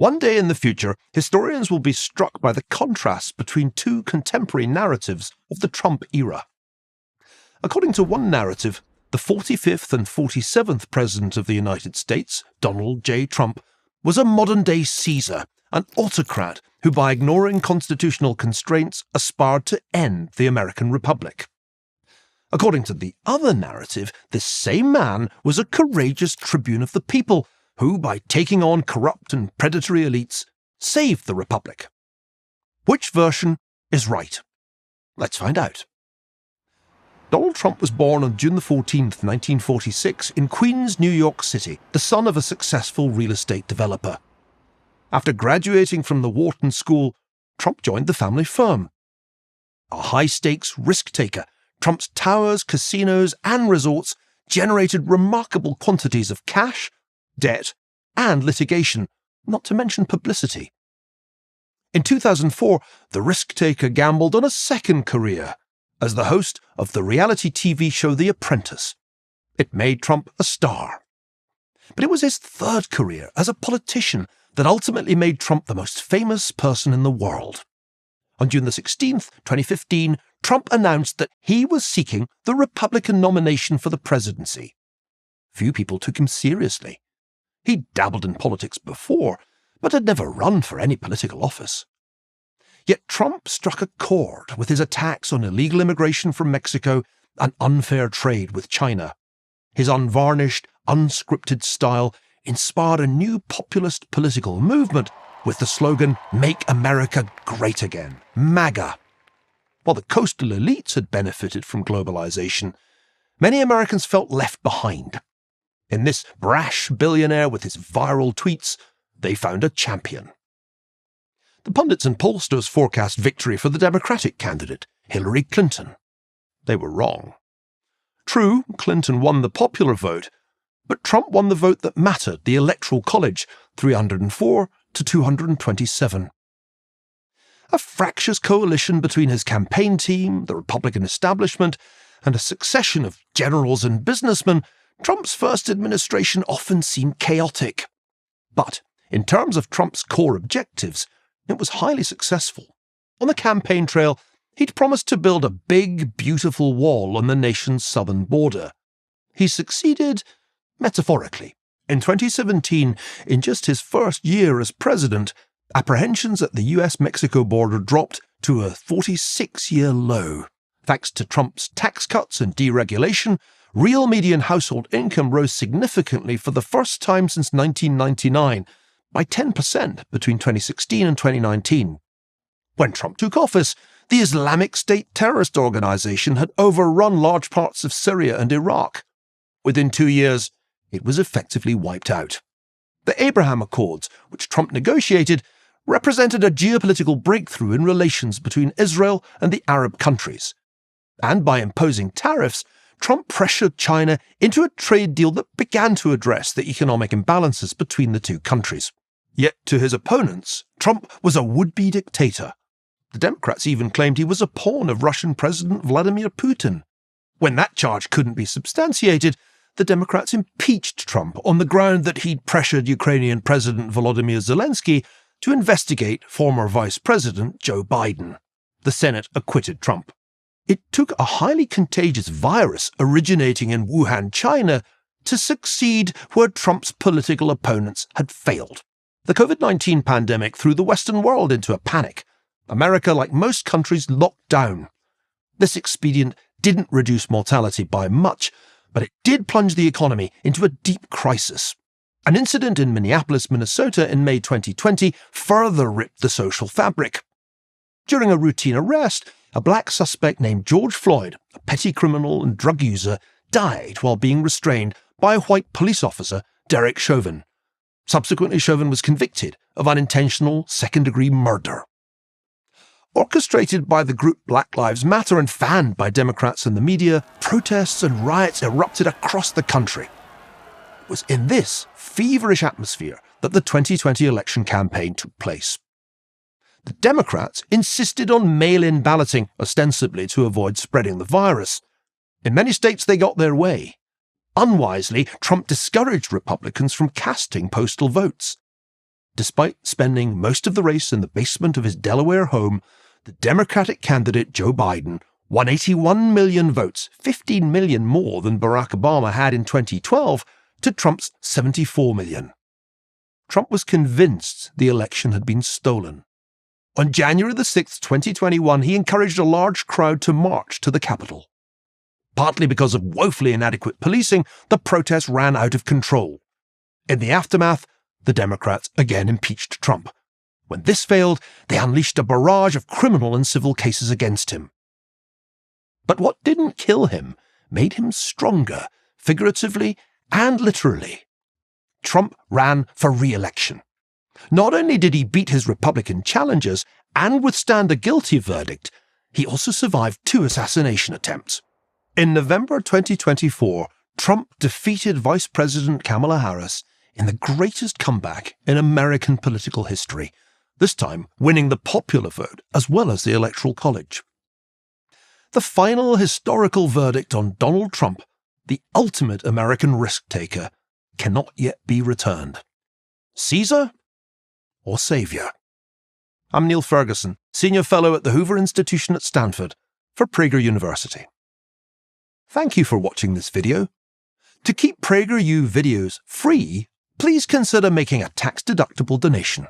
One day in the future, historians will be struck by the contrast between two contemporary narratives of the Trump era. According to one narrative, the 45th and 47th President of the United States, Donald J. Trump, was a modern-day Caesar, an autocrat who, by ignoring constitutional constraints, aspired to end the American Republic. According to the other narrative, this same man was a courageous tribune of the people who, by taking on corrupt and predatory elites, saved the Republic. Which version is right? Let's find out. Donald Trump was born on June 14, 1946, in Queens, New York City, the son of a successful real estate developer. After graduating from the Wharton School, Trump joined the family firm. A high-stakes risk-taker, Trump's towers, casinos, and resorts generated remarkable quantities of cash, debt, and litigation, not to mention publicity. In 2004, the risk-taker gambled on a second career as the host of the reality TV show The Apprentice. It made Trump a star. But it was his third career as a politician that ultimately made Trump the most famous person in the world. On June 16, 2015, Trump announced that he was seeking the Republican nomination for the presidency. Few people took him seriously. He'd dabbled in politics before, but had never run for any political office. Yet Trump struck a chord with his attacks on illegal immigration from Mexico and unfair trade with China. His unvarnished, unscripted style inspired a new populist political movement with the slogan, "Make America Great Again," Maga. While the coastal elites had benefited from globalization, many Americans felt left behind. In this brash billionaire with his viral tweets, they found a champion. The pundits and pollsters forecast victory for the Democratic candidate, Hillary Clinton. They were wrong. True, Clinton won the popular vote, but Trump won the vote that mattered, the Electoral College, 304 to 227. A fractious coalition between his campaign team, the Republican establishment, and a succession of generals and businessmen, Trump's first administration often seemed chaotic. But in terms of Trump's core objectives, it was highly successful. On the campaign trail, he'd promised to build a big, beautiful wall on the nation's southern border. He succeeded metaphorically. In 2017, in just his first year as president, apprehensions at the US-Mexico border dropped to a 46-year low. Thanks to Trump's tax cuts and deregulation, real median household income rose significantly for the first time since 1999, by 10% between 2016 and 2019. When Trump took office, the Islamic State terrorist organization had overrun large parts of Syria and Iraq. Within 2 years, it was effectively wiped out. The Abraham Accords, which Trump negotiated, represented a geopolitical breakthrough in relations between Israel and the Arab countries. And by imposing tariffs, Trump pressured China into a trade deal that began to address the economic imbalances between the two countries. Yet to his opponents, Trump was a would-be dictator. The Democrats even claimed he was a pawn of Russian President Vladimir Putin. When that charge couldn't be substantiated, the Democrats impeached Trump on the ground that he'd pressured Ukrainian President Volodymyr Zelensky to investigate former Vice President Joe Biden. The Senate acquitted Trump. It took a highly contagious virus originating in Wuhan, China, to succeed where Trump's political opponents had failed. The COVID-19 pandemic threw the Western world into a panic. America, like most countries, locked down. This expedient didn't reduce mortality by much, but it did plunge the economy into a deep crisis. An incident in Minneapolis, Minnesota in May 2020 further ripped the social fabric. During a routine arrest, a black suspect named George Floyd, a petty criminal and drug user, died while being restrained by a white police officer, Derek Chauvin. Subsequently, Chauvin was convicted of unintentional second-degree murder. Orchestrated by the group Black Lives Matter and fanned by Democrats and the media, protests and riots erupted across the country. It was in this feverish atmosphere that the 2020 election campaign took place. The Democrats insisted on mail-in balloting, ostensibly to avoid spreading the virus. In many states, they got their way. Unwisely, Trump discouraged Republicans from casting postal votes. Despite spending most of the race in the basement of his Delaware home, the Democratic candidate Joe Biden won 81 million votes, 15 million more than Barack Obama had in 2012, to Trump's 74 million. Trump was convinced the election had been stolen. On January 6, 2021, he encouraged a large crowd to march to the Capitol. Partly because of woefully inadequate policing, the protests ran out of control. In the aftermath, the Democrats again impeached Trump. When this failed, they unleashed a barrage of criminal and civil cases against him. But what didn't kill him made him stronger, figuratively and literally. Trump ran for re-election. Not only did he beat his Republican challengers and withstand a guilty verdict, he also survived 2 assassination attempts. In November 2024, Trump defeated Vice President Kamala Harris in the greatest comeback in American political history, this time winning the popular vote as well as the Electoral College. The final historical verdict on Donald Trump, the ultimate American risk-taker, cannot yet be returned. Caesar or Savior? I'm Niall Ferguson, Senior Fellow at the Hoover Institution at Stanford for Prager University. Thank you for watching this video. To keep PragerU videos free, please consider making a tax-deductible donation.